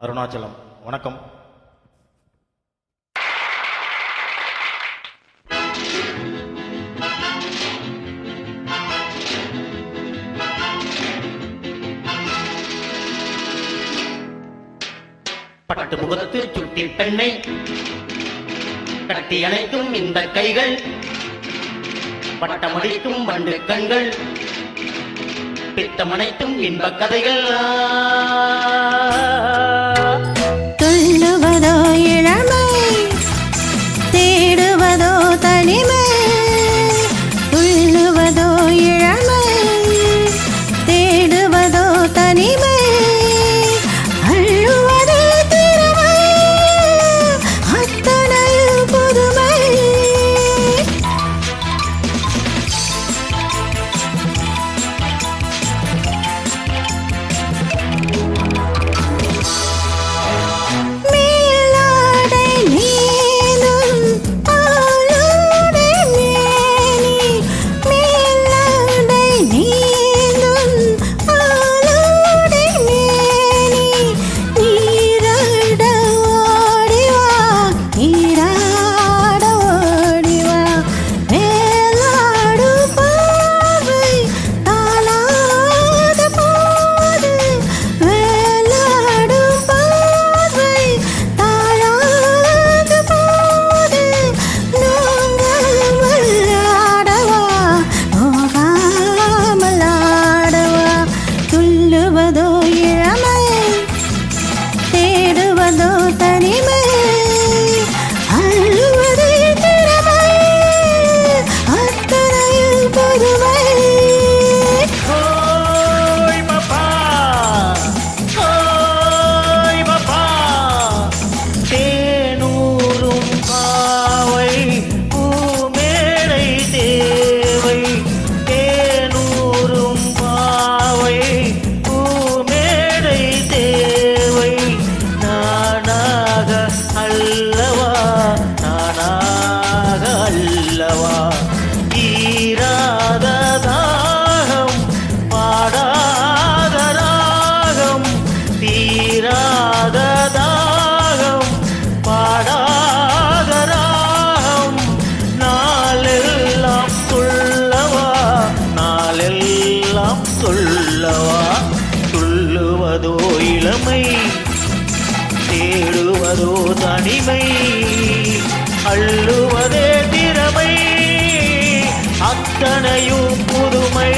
அருணாச்சலம். வணக்கம். பட்டு முகத்து சுட்டி பெண்ணை கட்டி அணைக்கும் இந்த கைகள், பட்டமடிக்கும் வண்டு கண்கள், பித்தமனைத்தும் இன்ப கதைகள். துள்ளுவதோ இளமை, தேடுவதோ தனிமை. துள்ளுவதோ இளமை, தேடுவதோ தனிமை. அள்ளுவதோ திறமை, அத்தனையும் புதுமை. சொல்லவா துள்ளுவதோ இளமை, தேடுவதோ தனிமை. அள்ளுவதே திறமை, அத்தனையும் புதுமை.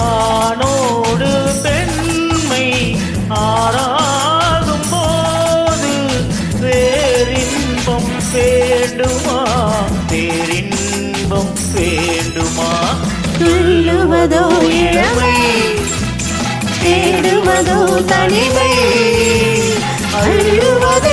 ஆணோடு பெண்மை ஆராகும் போது வேறின்பம் வேண்டுமா, வேறின்பம் வேண்டுமா. துள்ளுவதோ இளமை, தேடுவதோ தனிமை. அள்ளுவதோ